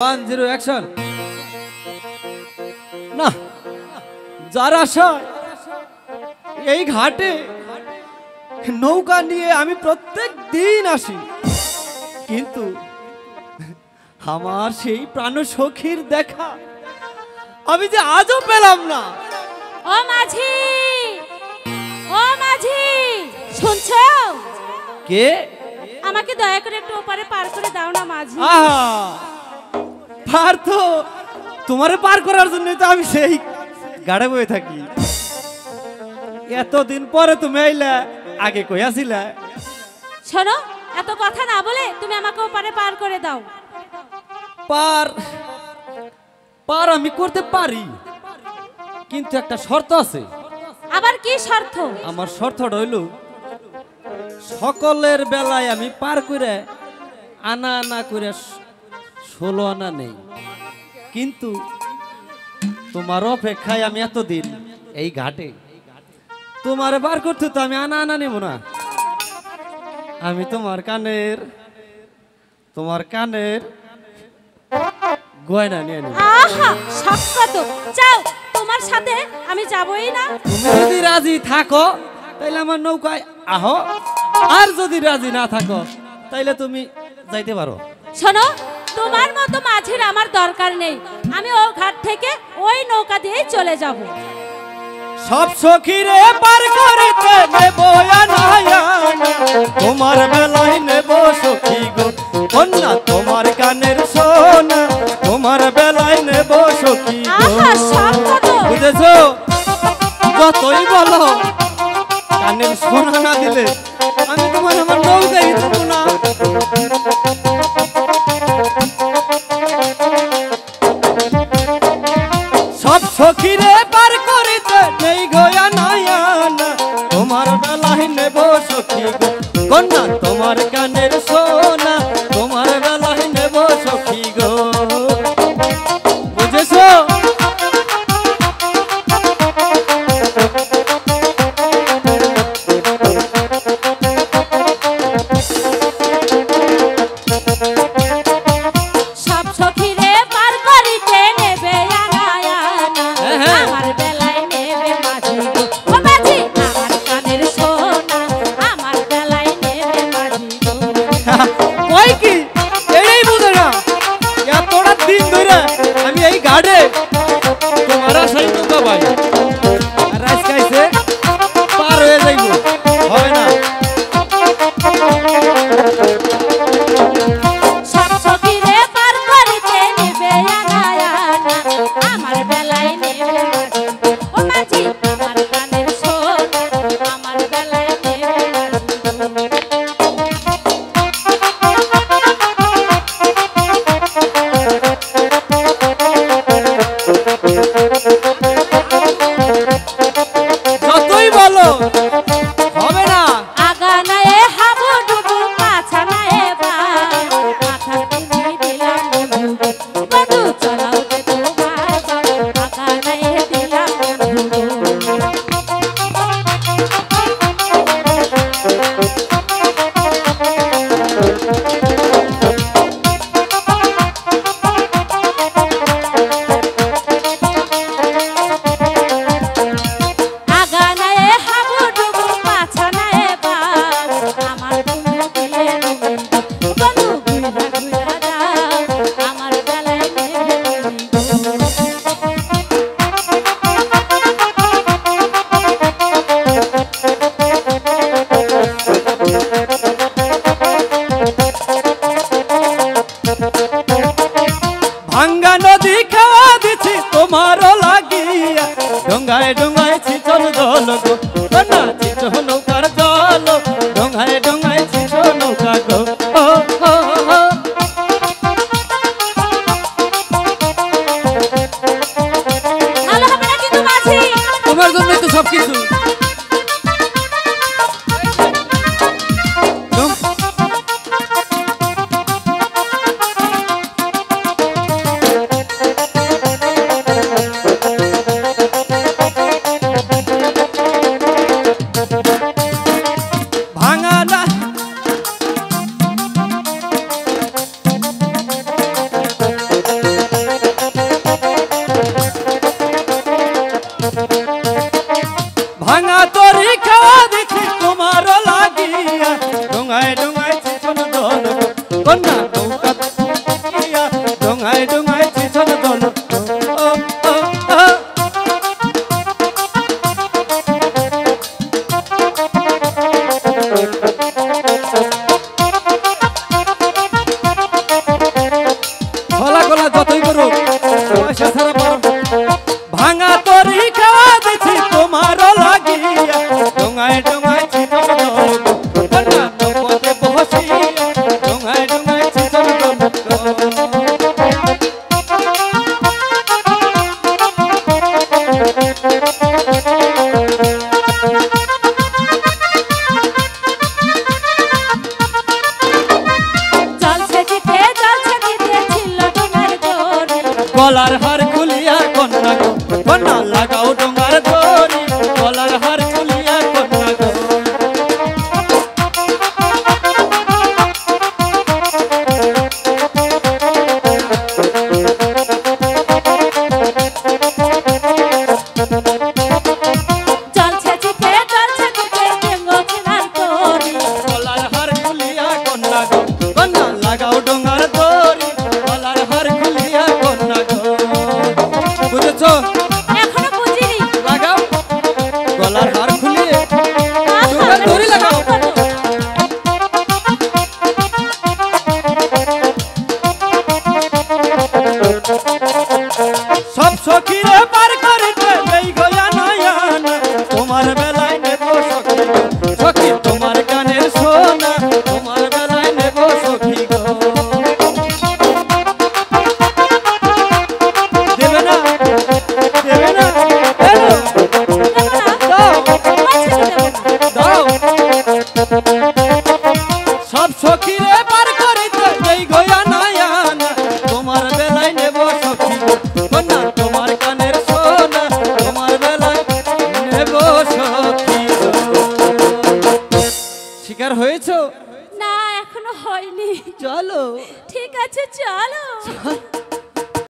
1 0 action. না যার আশা এই ঘাটে নৌকা নিয়ে আমি প্রত্যেক দিন আসি, কিন্তু আমার সেই প্রাণ সখীর দেখা আমি যে আজও পেলাম না। ও মাঝি, ও মাঝি, শুনছো? কে? আমাকে দয়া করে একটু ওপারে পার করে দাও না মাঝি। আহা, পার তো তোমারে পার করার জন্য তো আমি সেই গাড়ে বয়ে থাকি। এতদিন পরে তুমি আইলা, আগে কই আসিলা? শোনো, এত কথা না বলে তুমি আমাকে ওপারে পার করে দাও। পার পার আমি করতে পারি, কিন্তু একটা শর্ত আছে। আবার কি শর্ত? আমার শর্তটা হইল সকলের বেলায় আমি পার করে আনা আনা করে 16 আনা নেই, কিন্তু তোমার অপেক্ষায় আমি এতদিন এই ঘাটে তোমার বার করতে তো আমি আনা আনা নেব না। আমি তোমার কানের গয়না নিয়ে নেব। আহা, শক্ত তো। যাও, তোমার সাথে আমি যাবই না। তুমি যদি রাজি থাকো তাইলে আমার নৌকায় আহো, আর যদি রাজি না থাকো তাইলে তুমি যাইতে পারো। শোনো, তোমার মতো মাঝির আমার দরকার নেই। আমি ও ঘাট থেকে ওই নৌকা দিয়েই চলে যাব। সব সখীরে পার করিতে নেব আনায়া, তোমার বেলায় নেব সখী গো কন্যা, তোমার কানের সোনা, তোমার বেলায় নেব সখী গো। আহা, শক্ত তো। বুঝেছো? যতই বলো কানের সোনা না দিলে আমি তোমার আমার নৌকায় দেবো না। সব সখীরে পার করিতে নেই গয়া নায়ানা, তোমার বেলায় নেব সখী গো কন্যা, তোমার কানের সোনা, তোমার বেলায় নেব সখী গো। বুঝেছো? সব সখীরে পার করিতে নেবে আনায়ানা, আমার বেলায় নেবে মাঝি গো। ও মাঝি, আমার কানের সোনা, আমার বেলায় নেবে মাঝি গো। ওই কি এটাই বুঝে না? এতটা দিন ধরে আমি এই ঘাটে তোমার আশাই নৌকা পাই, আর আজকে আইছে পার হয়ে যাইব, হয় না। সব সখীরে পার করিতে নেবে আনায়ানা, আমার বেলায় নেবে মাঝি গো। ও মাঝি, আমার কানের সোনা, আমার বেলায় নেবে মাঝি গো। যতই বলো হবে না। আগা নায়ে হাবুডুবু, পাছা নায়ে বাস, মাথা তুমি দিলাম বন্ধু, বন্ধু চলাও যে তোমার বাস, আগা নায়ে দিলাম বন্ধু। আগা নায়ে হাবুডুবু, পাছা নায়ে বাস, আমার বন্ধু দিলে বন্ধু, বন্ধু ঘুরা ঘুরা যাও, আমার বেলায় নেবে বন্ধু। ভাঙ্গা নদী খাওয়া দিছি তোমারও লাগিয়া, ডোঙ্গায় ডোঙ্গায় ছিচল জল গো কন্যা, ছিচ নৌকার জল, ডোঙ্গায় ডোঙ্গায় ছিচ নৌকা গো। ও, ও, ও। ভালো হবে না কিন্তু মাঝি। তোমার জন্যই তো সবকিছু। ভাঙা না পাগলা যতই করুক পয়সা ছাড়া পারব ভাঙা তরি খাওয়া দিছি তোমার লাগিয়া ডোঙায় ডোঙায় ছিটক কন্যা নৌকোতে বসিয়া ডোঙায় ডোঙায় ছিটক গলার হার খুলিয়া কন্যা গো কন্যা লাগাও ডোঙার দড়ি গলার হার খুলিয়া কন্যা গো গলার হার খুলিয়া কন্যা গো কন্যা লাগাও ডোঙার দড়ি গলার হার খুলিয়া কন্যা গো বুঝেছো এখনো বুঝিনি লাগাও গলার হার খুলিয়ে ডোঙার দড়ি লাগাও সব সখীরে পার করিতে এই গয়া নয়ন তোমার বেলায় নেব সখী গো সখী তোমার কানের সোনা তোমার বেলায় নেব সখী গো দেবে না দেবে না দাও দাও সব সখীরে পার করিতে এই গয়া নয়ন তোমার বেলায় নেব সখী গো কন্যা তোমার কানের সোনা তোমার বেলায় নেব সখী গো শিকার হয়েছো না এখনো হয়নি চলো ঠিক আছে চলো